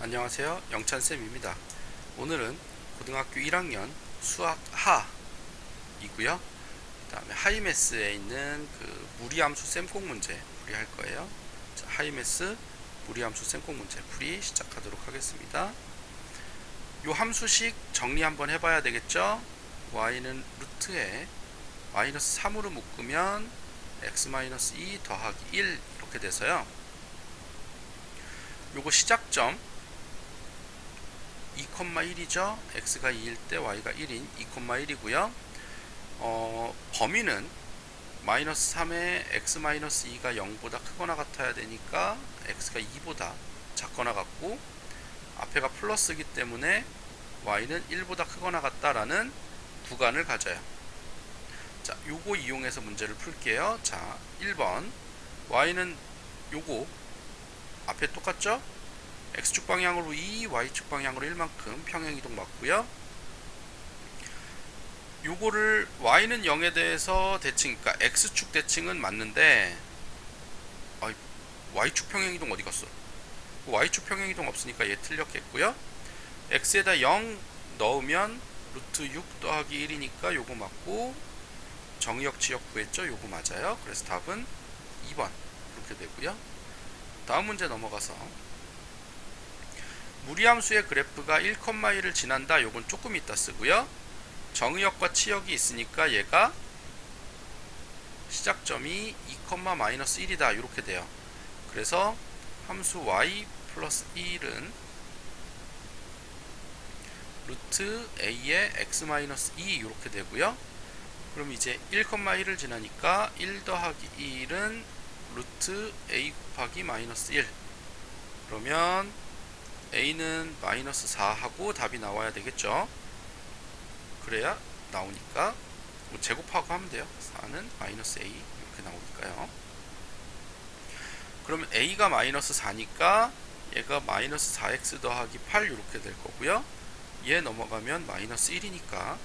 안녕하세요. 영찬쌤입니다. 오늘은 고등학교 1학년 수학 하이고요. 그 다음에 하이메스에 있는 그 무리함수 쌤꼭 문제 풀이할 거예요. 자, 하이메스 무리함수 쌤꼭 문제 풀이 시작하도록 하겠습니다. 요 함수식 정리 한번 해봐야 되겠죠? y는 루트에 마이너스 3으로 묶으면 x-2 더하기 1 이렇게 돼서요. 요거 시작점 2,1이죠. x가 2일 때 y가 1인 2,1이고요. 범위는 마이너스 3에 x-2가 0보다 크거나 같아야 되니까 x가 2보다 작거나 같고 앞에가 플러스이기 때문에 y는 1보다 크거나 같다라는 구간을 가져요. 자, 요거 이용해서 문제를 풀게요. 자, 1번 y는 요거 앞에 똑같죠? x축 방향으로 2, y축 방향으로 1만큼 평행이동 맞고요. 요거를 y는 0에 대해서 대칭, 그러니까 x축 대칭은 맞는데 y축 평행이동 어디 갔어? y축 평행이동 없으니까 얘 틀렸겠고요. x에다 0 넣으면 루트 6 더하기 1이니까 요거 맞고 정의역 지역 구했죠? 요거 맞아요. 그래서 답은 2번 그렇게 되고요. 다음 문제 넘어가서 무리함수의 그래프가 1,1을 지난다. 요건 조금 이따 쓰고요. 정의역과 치역이 있으니까 얘가 시작점이 2,-1이다. 이렇게 돼요. 그래서 함수 y 플러스 1은 루트 a의 x-2 이렇게 되고요. 그럼 이제 1,1을 지나니까 1 더하기 1은 루트 a 곱하기 마이너스 1. 그러면 a는 마이너스 4 하고 답이 나와야 되겠죠. 그래야 나오니까 제곱하고 하면 돼요. 4는 마이너스 a 이렇게 나오니까요. 그러면 a가 마이너스 4니까 얘가 마이너스 4x 더하기 8 이렇게 될 거고요. 얘 넘어가면 마이너스 1이니까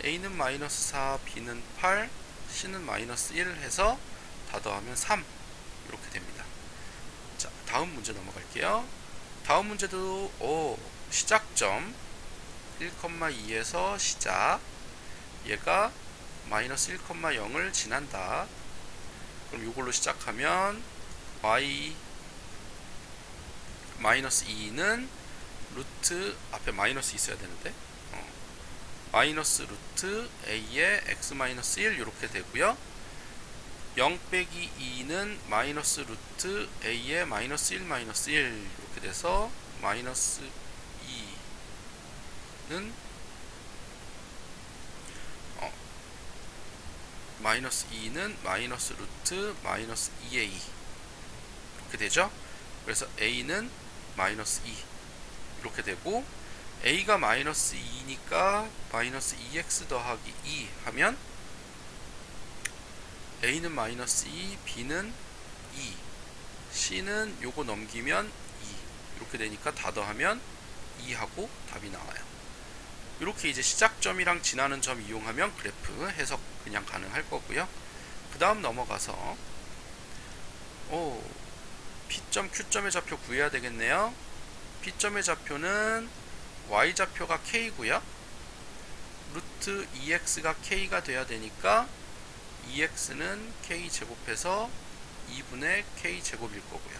a는 마이너스 4, b는 8, c는 마이너스 1 해서 다 더하면 3 이렇게 됩니다. 자, 다음 문제 넘어갈게요. 다음 문제도 시작점 1,2에서 시작, 얘가 마이너스 1,0을 지난다. 그럼 이걸로 시작하면 y 마이너스 2는 루트 앞에 마이너스 있어야 되는데 마이너스 루트 a의 x-1 이렇게 되고요. 0 빼기 2는 마이너스 루트 a의 마이너스 1 마이너스 1 이렇게 돼서 마이너스 2는 마이너스 2는 마이너스 루트 마이너스 2a 이렇게 되죠. 그래서 a는 마이너스 2 이렇게 되고 a가 마이너스 2니까 마이너스 2x 더하기 2 하면 a는 마이너스 2, b는 2, c는 요거 넘기면 2 이렇게 되니까 다 더하면 2하고 답이 나와요. 이렇게 이제 시작점이랑 지나는 점 이용하면 그래프 해석 그냥 가능할 거고요. 그 다음 넘어가서 P점, Q점의 좌표 구해야 되겠네요. P점의 좌표는 Y좌표가 K고요. 루트 2X가 K가 돼야 되니까 2X는 K제곱해서 2분의 K제곱일 거고요.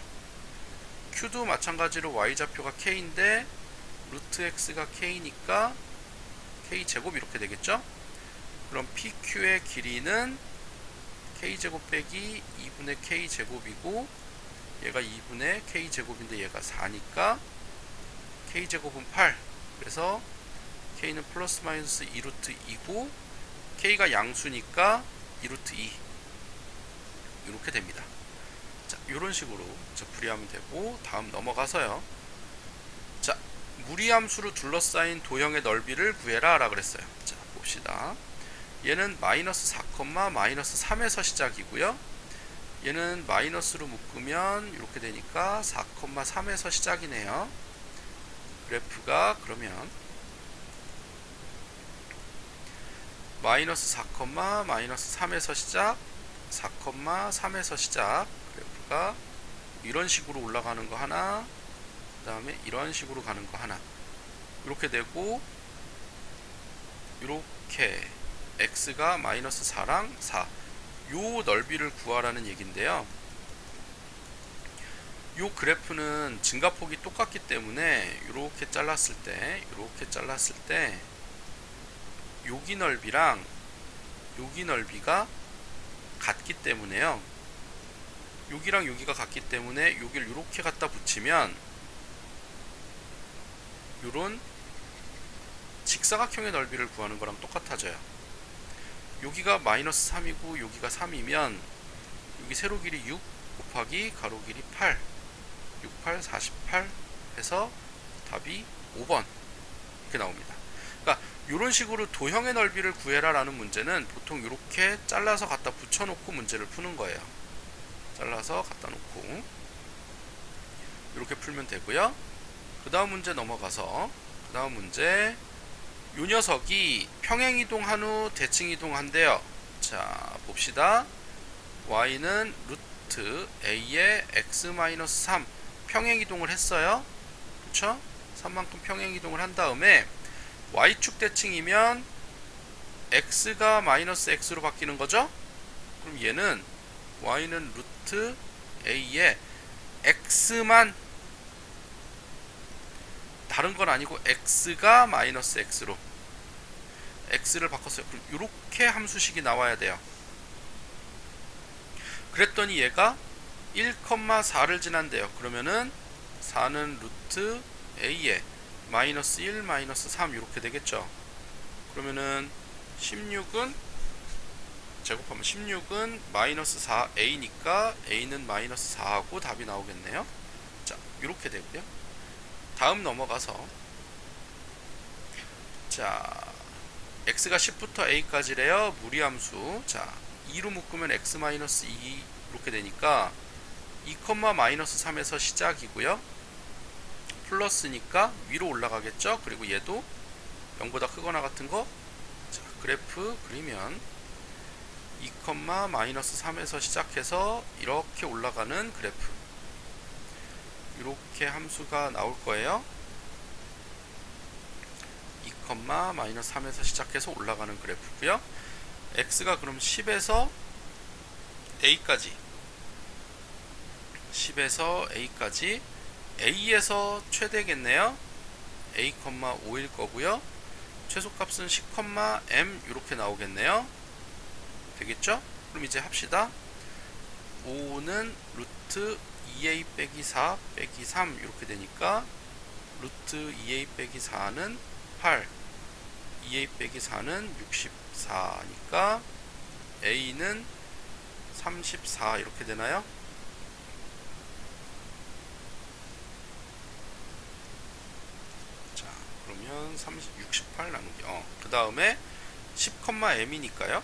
Q도 마찬가지로 Y좌표가 K인데 루트 X가 K니까 K제곱 이렇게 되겠죠? 그럼 PQ의 길이는 K제곱 빼기 2분의 K제곱이고 얘가 2분의 K제곱인데 얘가 4니까 K제곱은 8. 그래서 K는 플러스 마이너스 2루트 2고 K가 양수니까 2루트 2 이렇게 됩니다. 자, 이런 식으로 풀이하면 되고 다음 넘어가서요. 자, 무리함수로 둘러싸인 도형의 넓이를 구해라 라 그랬어요. 자, 봅시다. 얘는 마이너스 4, 마이너스 3에서 시작이고요. 얘는 마이너스로 묶으면 이렇게 되니까 4, 3에서 시작이네요. 그래프가 그러면 마이너스 4, 마이너스 3에서 시작, 4, 3에서 시작, 그래프가 이런 식으로 올라가는 거 하나, 그 다음에 이런 식으로 가는 거 하나, 이렇게 되고 이렇게 x가 마이너스 4랑 4, 요 넓이를 구하라는 얘긴데요. 요 그래프는 증가폭이 똑같기 때문에 이렇게 잘랐을 때 여기 넓이랑 여기 넓이가 같기 때문에요. 여기랑 여기가 같기 때문에 여기를 이렇게 갖다 붙이면 요런 직사각형의 넓이를 구하는 거랑 똑같아져요. 여기가 마이너스 3이고 여기가 3이면 여기 세로 길이 6 곱하기 가로 길이 8, 6, 8, 48 해서 답이 5번 이렇게 나옵니다. 그러니까 이런 식으로 도형의 넓이를 구해라 라는 문제는 보통 이렇게 잘라서 갖다 붙여놓고 문제를 푸는 거예요. 잘라서 갖다 놓고 이렇게 풀면 되고요. 그 다음 문제 넘어가서, 그 다음 문제, 요 녀석이 평행이동한 후 대칭이동한대요. 자, 봅시다. y는 루트 a의 x-3 평행이동을 했어요. 그쵸? 3만큼 평행이동을 한 다음에 y축 대칭이면 x가 마이너스 x로 바뀌는 거죠? 그럼 얘는 y는 루트 a의 x만, 다른 건 아니고 x가 마이너스 x로 x를 바꿨어요. 그럼 이렇게 함수식이 나와야 돼요. 그랬더니 얘가 1,4를 지난대요. 그러면은 4는 루트 a에 마이너스 1, 마이너스 3 이렇게 되겠죠. 그러면은 16은 제곱하면 16은 마이너스 4a니까 a는 마이너스 4하고 답이 나오겠네요. 자, 이렇게 되고요. 다음 넘어가서, 자, x가 10부터 a까지래요. 무리함수. 자, 2로 묶으면 x-2 이렇게 되니까 2, 마이너스 3에서 시작이고요. 플러스니까 위로 올라가겠죠. 그리고 얘도 0보다 크거나 같은 거. 자, 그래프 그리면 2, 마이너스 3에서 시작해서 이렇게 올라가는 그래프, 이렇게 함수가 나올 거예요. 2, 마이너스 3에서 시작해서 올라가는 그래프고요. x가 그럼 10에서 a까지, 10에서 a까지, a에서 최대겠네요. a, 5일 거고요. 최소값은 10, m 이렇게 나오겠네요. 되겠죠? 그럼 이제 합시다. 5는 루트 2a 빼기 4 빼기 3 이렇게 되니까 루트 2a 빼기 4는 8, 2a 빼기 4는 64니까 a는 34 이렇게 되나요? 자, 그러면 68 나누기, 그 다음에 10, m이니까요.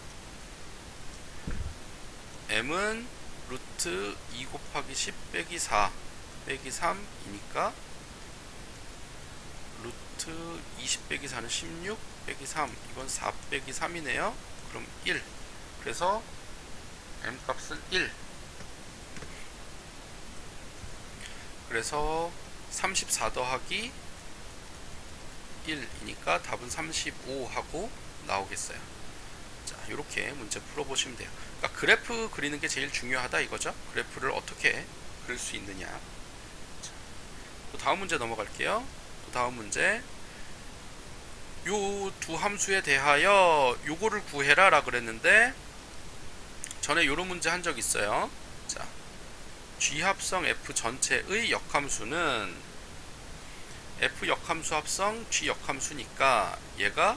m은 루트 2 곱하기 10 빼기 4 빼기 3이니까 루트 20 빼기 4는 16 빼기 3, 이건 4 빼기 3이네요. 그럼 1. 그래서 m 값은 1. 그래서 34 더하기 1이니까 답은 35 하고 나오겠어요. 자, 이렇게 문제 풀어보시면 돼요. 그러니까 그래프 그리는 게 제일 중요하다 이거죠. 그래프를 어떻게 그릴 수 있느냐. 자, 또 다음 문제 넘어갈게요. 또 다음 문제, 요 두 함수에 대하여 요거를 구해라 라 그랬는데 전에 요런 문제 한 적 있어요. 자, g 합성 f 전체의 역함수는 f 역함수 합성 g 역함수니까 얘가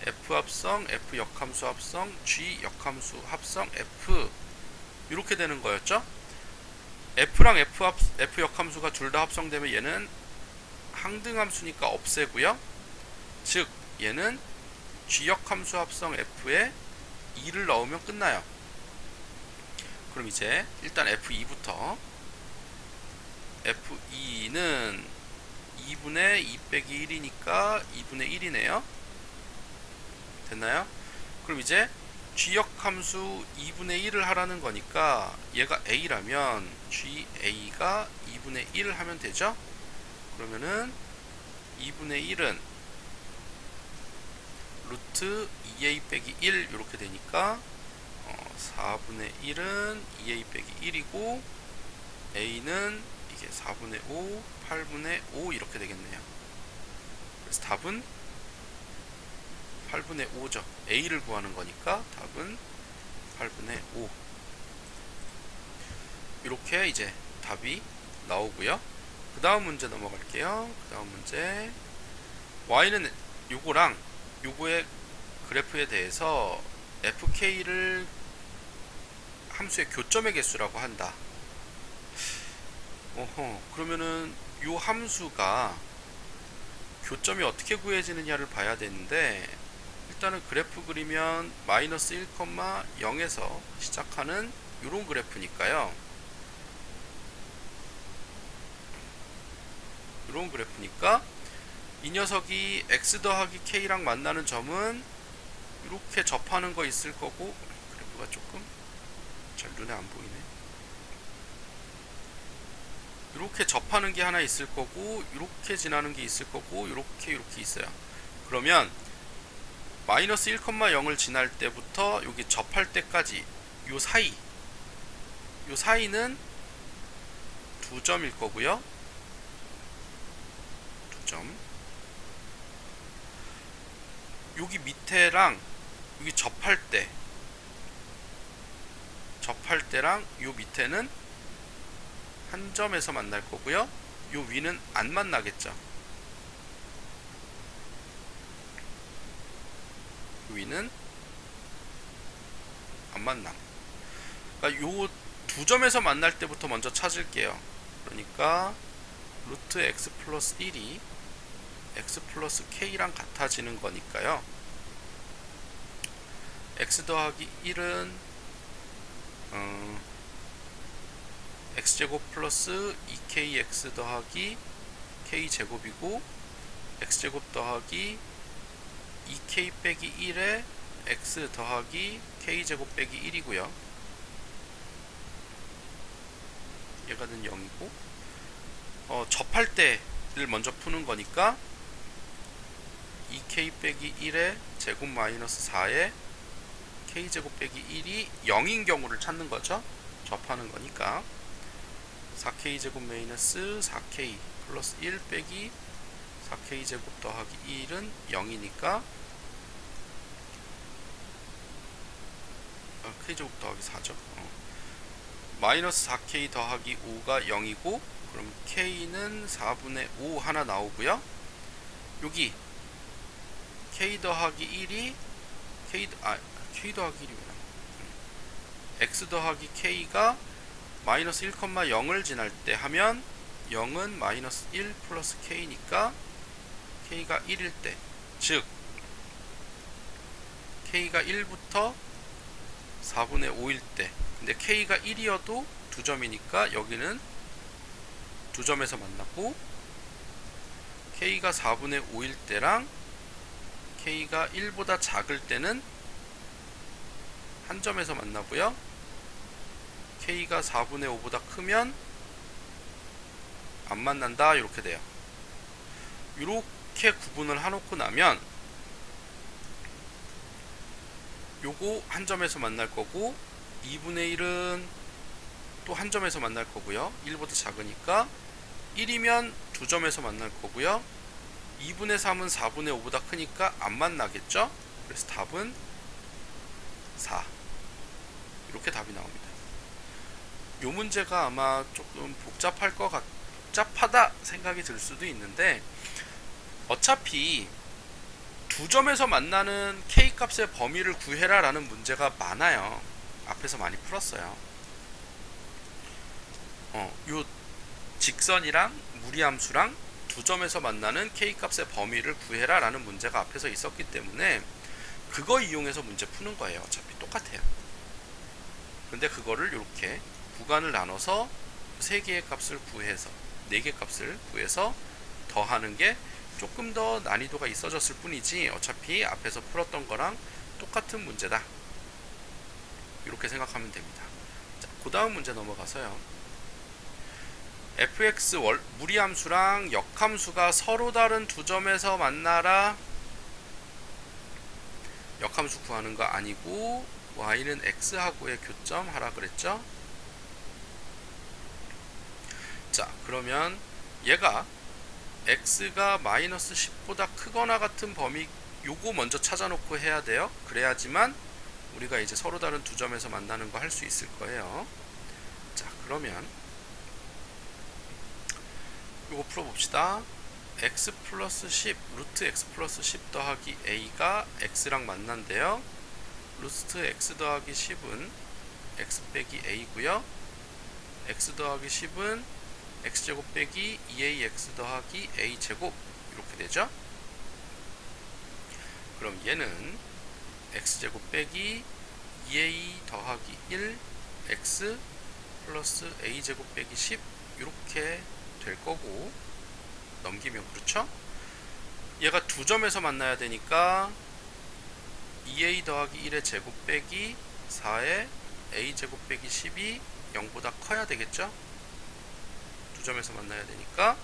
f 합성 f 역함수 합성 g 역함수 합성 f 이렇게 되는 거였죠. f랑 f 역함수가 둘 다 합성되면 얘는 항등함수니까 없애고요. 즉 얘는 g 역함수 합성 f에 2를 넣으면 끝나요. 그럼 이제 일단 f2부터, f2는 2분의 2 빼기 1이니까 2분의 1이네요. 됐나요? 그럼 이제 g역함수 2분의 1을 하라는 거니까 얘가 a라면 ga가 2분의 1을 하면 되죠. 그러면은 2분의 1은 루트 2a 빼기 1 이렇게 되니까 4분의 1은 2a 빼기 1이고 a는 이게 4분의 5, 8분의 5 이렇게 되겠네요. 그래서 답은 8분의 5죠. a를 구하는 거니까 답은 8분의 5. 이렇게 이제 답이 나오고요. 그 다음 문제 넘어갈게요. 그 다음 문제, y는 요거랑 요거의 그래프에 대해서 fk를 함수의 교점의 개수라고 한다. 그러면은 요 함수가 교점이 어떻게 구해지느냐를 봐야 되는데, 일단은 그래프 그리면 마이너스 1,0에서 시작하는 요런 그래프니까요. 요런 그래프니까 이 녀석이 x 더하기 k랑 만나는 점은 이렇게 접하는 거 있을 거고, 그래프가 조금 잘 눈에 안 보이네. 이렇게 접하는 게 하나 있을 거고, 이렇게 지나는 게 있을 거고, 이렇게 있어요. 그러면 마이너스 1,0을 지날 때부터 여기 접할 때까지 요 사이는 2점일 거고요. 2점. 여기 밑에랑 여기 접할 때랑 요 밑에는 한 점에서 만날 거고요. 요 위는 안 만나겠죠. 요 위는 안 만남. 그러니까 요 두 점에서 만날 때부터 먼저 찾을게요. 그러니까 루트 x 플러스 1이 x 플러스 k랑 같아지는 거니까요. x 더하기 1은 x제곱 플러스 2kx 더하기 k제곱이고, x제곱 더하기 2k 빼기 1에 x 더하기 k제곱 빼기 1이고요. 얘가는 0이고, 접할 때를 먼저 푸는 거니까 2k 빼기 1에 제곱 마이너스 4에 k제곱 빼기 1이 0인 경우를 찾는 거죠. 접하는 거니까 4k 제곱 마이너스 4k 플러스 1 빼기 4k 제곱 더하기 1은 0이니까 k 제곱 더하기 4죠. 마이너스 4k 더하기 5가 0이고, 그럼 k는 4분의 5 하나 나오고요. 여기 k 더하기 1이 k 더하기 1이 x 더하기 k가 마이너스 1,0을 지날 때 하면 0은 마이너스 1 플러스 k니까 k가 1일 때, 즉 k가 1부터 4분의 5일 때, 근데 k가 1이어도 2점이니까 여기는 2점에서 만났고, k가 4분의 5일 때랑 k가 1보다 작을 때는 한 점에서 만나고요. k가 4분의 5보다 크면 안 만난다, 이렇게 돼요. 이렇게 구분을 해놓고 나면 요거 한 점에서 만날 거고, 2분의 1은 또 한 점에서 만날 거고요. 1보다 작으니까 1이면 2점에서 만날 거고요. 2분의 3은 4분의 5보다 크니까 안 만나겠죠. 그래서 답은 4. 이렇게 답이 나옵니다. 요 문제가 아마 조금 복잡하다 생각이 들 수도 있는데, 어차피 2점에서 만나는 k값의 범위를 구해라 라는 문제가 많아요. 앞에서 많이 풀었어요. 요 직선이랑 무리함수랑 2점에서 만나는 k값의 범위를 구해라 라는 문제가 앞에서 있었기 때문에 그거 이용해서 문제 푸는 거예요. 어차피 똑같아요. 근데 그거를 이렇게 구간을 나눠서 3개의 값을 구해서 4개 값을 구해서 더하는 게 조금 더 난이도가 있어졌을 뿐이지, 어차피 앞에서 풀었던 거랑 똑같은 문제다, 이렇게 생각하면 됩니다. 자, 그 다음 문제 넘어가서요. fx 무리함수랑 역함수가 서로 다른 두 점에서 만나라. 역함수 구하는 거 아니고 y는 x하고의 교점 하라 그랬죠. 자, 그러면 얘가 x가 마이너스 10보다 크거나 같은 범위, 요거 먼저 찾아놓고 해야 돼요. 그래야지만 우리가 이제 서로 다른 두 점에서 만나는 거 할 수 있을 거예요. 자, 그러면 요거 풀어봅시다. x 플러스 10 루트 x 플러스 10 더하기 a가 x랑 만난대요. 루트 x 더하기 10은 x 빼기 a고요. x 더하기 10은 x제곱 빼기 2ax 더하기 a제곱 이렇게 되죠. 그럼 얘는 x제곱 빼기 2a 더하기 1 x 플러스 a제곱 빼기 10 이렇게 될 거고, 넘기면 그렇죠? 얘가 두 점에서 만나야 되니까 2a 더하기 1의 제곱 빼기 4의 a제곱 빼기 10이 0보다 커야 되겠죠? 두 점에서 만나야 되니까.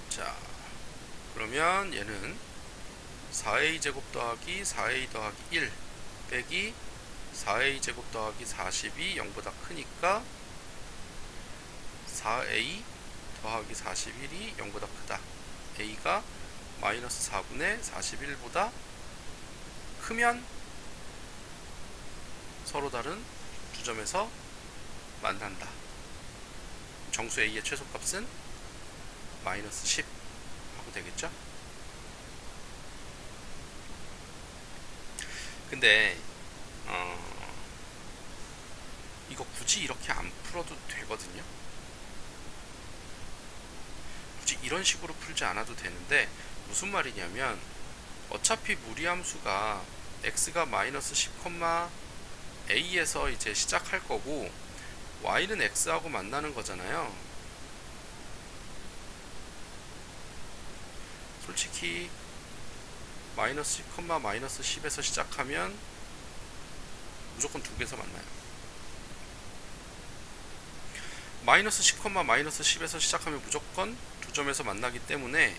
자, 그러면 얘는 4a 제곱 더하기 4a 더하기 1 빼기 4a 제곱 더하기 40이 0보다 크니까 4a 더하기 41이 0보다 크다. a가 마이너스 4분의 41보다 크면 서로 다른 두 점에서 만난다. 정수 a의 최소값은 마이너스 10 하고 되겠죠? 근데 이거 굳이 이렇게 안 풀어도 되거든요. 굳이 이런 식으로 풀지 않아도 되는데, 무슨 말이냐면 어차피 무리함수가 x가 마이너스 10, a에서 이제 시작할 거고 y는 x하고 만나는 거잖아요. 솔직히 마이너스 10, 마이너스 10에서 시작하면 무조건 두 개에서 만나요. 마이너스 10, 마이너스 10에서 시작하면 무조건 두 점에서 만나기 때문에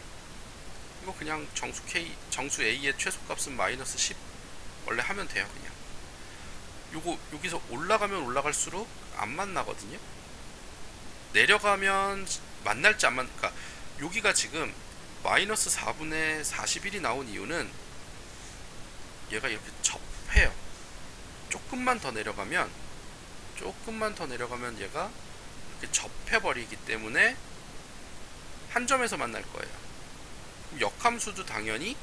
이거 그냥 정수 a의 최소값은 마이너스 10 원래 하면 돼요. 그냥 요거 여기서 올라가면 올라갈수록 안 만나거든요. 내려가면 만날지 안 그러니까 여기가 지금 마이너스 4분의 41이 나온 이유는 얘가 이렇게 접해요. 조금만 더 내려가면 얘가 이렇게 접해버리기 때문에 한 점에서 만날 거예요. 역함수도 당연히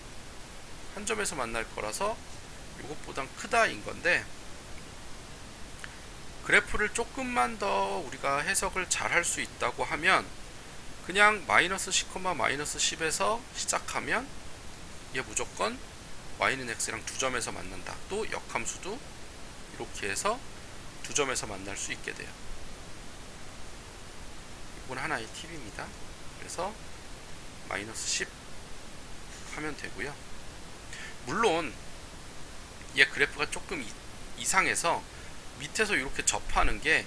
한 점에서 만날 거라서 이것보단 크다인 건데, 그래프를 조금만 더 우리가 해석을 잘 할 수 있다고 하면 그냥 마이너스 10, 마이너스 10에서 시작하면 얘 무조건 y는 x랑 두 점에서 만난다. 또 역함수도 이렇게 해서 두 점에서 만날 수 있게 돼요. 이건 하나의 팁입니다. 그래서 마이너스 10 하면 되고요. 물론 얘 그래프가 조금 이상해서 밑에서 이렇게 접하는 게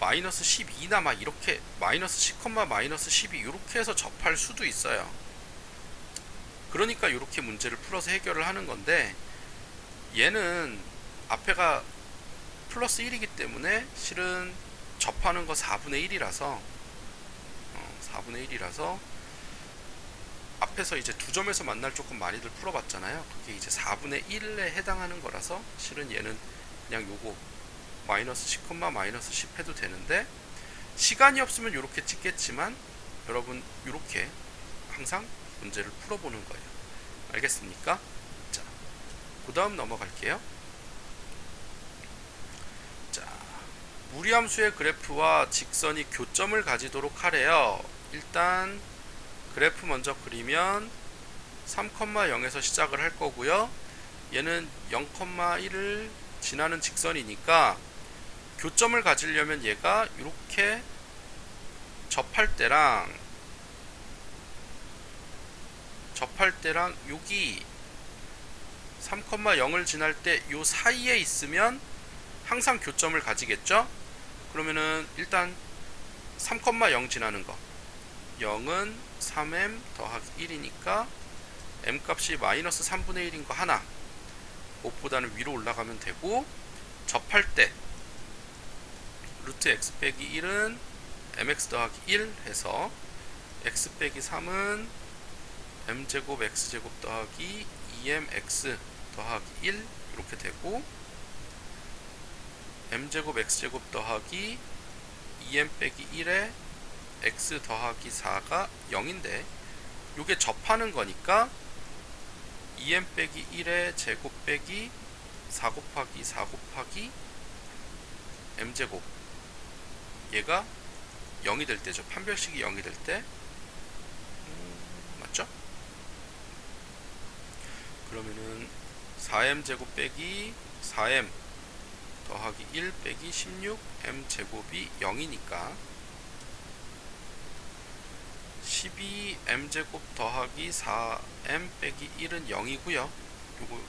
마이너스 12나 막 이렇게 마이너스 10, 마이너스 12 이렇게 해서 접할 수도 있어요. 그러니까 이렇게 문제를 풀어서 해결을 하는 건데, 얘는 앞에가 플러스 1이기 때문에 실은 접하는 거 4분의 1이라서 앞에서 이제 두 점에서 만날 조금 많이들 풀어봤잖아요. 그게 이제 4분의 1에 해당하는 거라서 실은 얘는 그냥 요거 마이너스 10, 마이너스 10 해도 되는데, 시간이 없으면 이렇게 찍겠지만 여러분 이렇게 항상 문제를 풀어보는 거예요. 알겠습니까? 자, 그 다음 넘어갈게요. 자, 무리함수의 그래프와 직선이 교점을 가지도록 하래요. 일단 그래프 먼저 그리면 3,0에서 시작을 할 거고요. 얘는 0,1을 지나는 직선이니까 교점을 가지려면 얘가 이렇게 접할 때랑 여기 3,0을 지날 때 요 사이에 있으면 항상 교점을 가지겠죠? 그러면은 일단 3,0 지나는 거 0은 3m 더하기 1이니까 m값이 마이너스 3분의 1인 거 하나 5보다는 위로 올라가면 되고, 접할 때 루트 x 빼기 1은 mx 더하기 1 해서 x 빼기 3은 m제곱 x제곱 더하기 2mx 더하기 1 이렇게 되고, m제곱 x제곱 더하기 2m 빼기 1에 x 더하기 4가 0인데 요게 접하는 거니까 2m 빼기 1의 제곱 빼기 4 곱하기 4 곱하기 m제곱, 얘가 0이 될 때죠. 판별식이 0이 될 때. 맞죠? 그러면은 4m 제곱 빼기 4m 더하기 1 빼기 16 m 제곱이 0이니까 12m 제곱 더하기 4m 빼기 1은 0이고요. 요거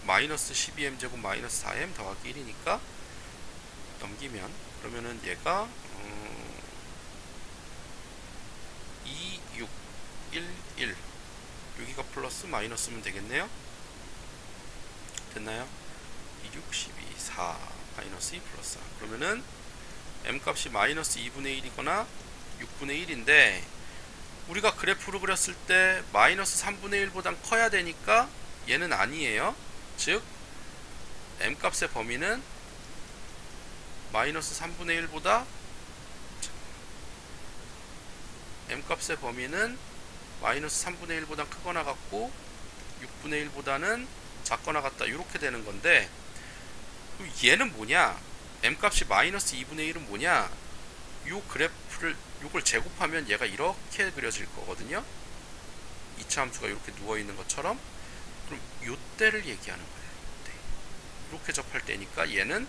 마이너스 12m 제곱 마이너스 4m 더하기 1이니까 넘기면, 그러면은 얘가 2, 6, 1, 1 여기가 플러스 마이너스면 되겠네요. 됐나요? 2, 6, 12, 4 마이너스 2 플러스 4. 그러면은 m값이 마이너스 2분의 1이거나 6분의 1인데 우리가 그래프를 그렸을 때 마이너스 3분의 1보단 커야 되니까 얘는 아니에요. 즉 m값의 범위는 마이너스 3분의 1보다 m값의 범위는 마이너스 3분의 1보다 크거나 같고 6분의 1보다는 작거나 같다, 이렇게 되는 건데, 얘는 뭐냐? m값이 마이너스 2분의 1은 뭐냐? 요 그래프를 요걸 제곱하면 얘가 이렇게 그려질 거거든요. 2차 함수가 이렇게 누워있는 것처럼. 그럼 요때를 얘기하는 거예요. 네. 이렇게 접할 때니까 얘는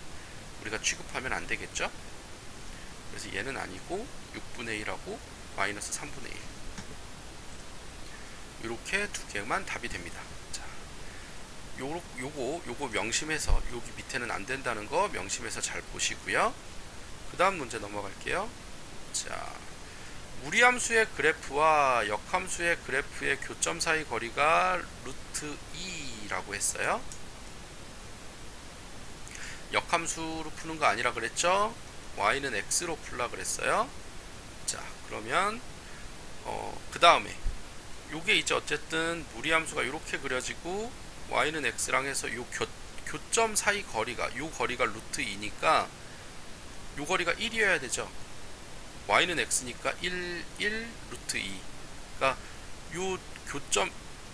우리가 취급하면 안 되겠죠? 그래서 얘는 아니고 6분의 1하고 마이너스 3분의 1 이렇게 두 개만 답이 됩니다. 자, 요거 명심해서, 여기 밑에는 안 된다는 거 명심해서 잘 보시고요. 그 다음 문제 넘어갈게요. 자, 무리함수의 그래프와 역함수의 그래프의 교점 사이 거리가 루트 2라고 했어요. 역함수로 푸는 거 아니라 그랬죠? y는 x로 풀라 그랬어요. 자, 그러면 그 다음에 요게 이제 어쨌든 무리함수가 이렇게 그려지고 y는 x랑 해서 요 교점 사이 거리가, 요 거리가 루트 2니까 요 거리가 1이어야 되죠. y는 x니까 1, 1, 루트 2. 그러니까 요 교점,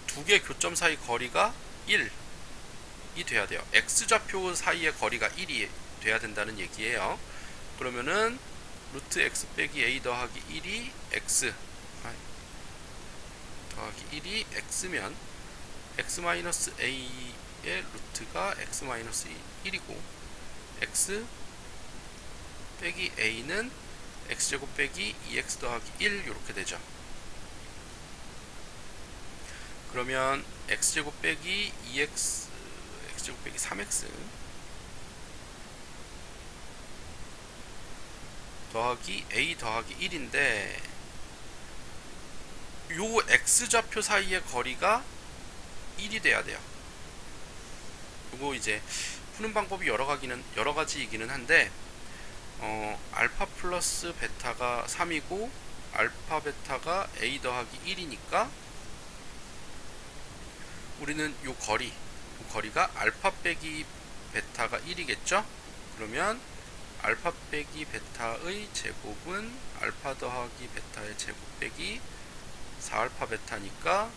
두 개 교점 사이 거리가 1이 돼야 돼요. x좌표 사이의 거리가 1이 돼야 된다는 얘기예요. 그러면은 루트 x 빼기 a 더하기 1이 x 더하기 1이 x면 x-a의 루트가 x-1이고 x 빼기 a는 x제곱 빼기 2x 더하기 1 이렇게 되죠. 그러면 x제곱 빼기 2x x제곱 빼기 3x 더하기 a 더하기 1인데 요 x좌표 사이의 거리가 1이 돼야 돼요. 요거 이제 푸는 방법이 여러 가지이기는 한데 알파 플러스 베타가 3이고 알파 베타가 a 더하기 1이니까 우리는 요 거리가 알파 빼기 베타가 1이겠죠? 그러면 알파 빼기 베타의 제곱은 알파 더하기 베타의 제곱 빼기 4알파 베타니까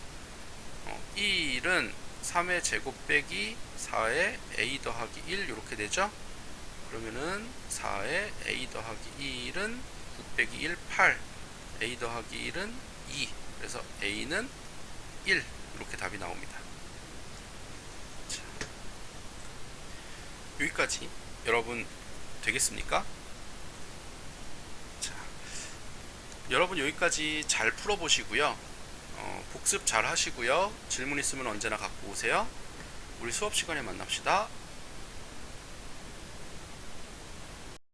1은 3의 제곱 빼기 4의 a 더하기 1 이렇게 되죠? 그러면은 4의 a 더하기 1은 9 빼기 1, 8 a 더하기 1은 2 그래서 a는 1 이렇게 답이 나옵니다. 자, 여기까지 여러분 되겠습니까? 자, 여러분 여기까지 잘 풀어보시고요. 복습 잘 하시고요. 질문 있으면 언제나 갖고 오세요. 우리 수업 시간에 만납시다.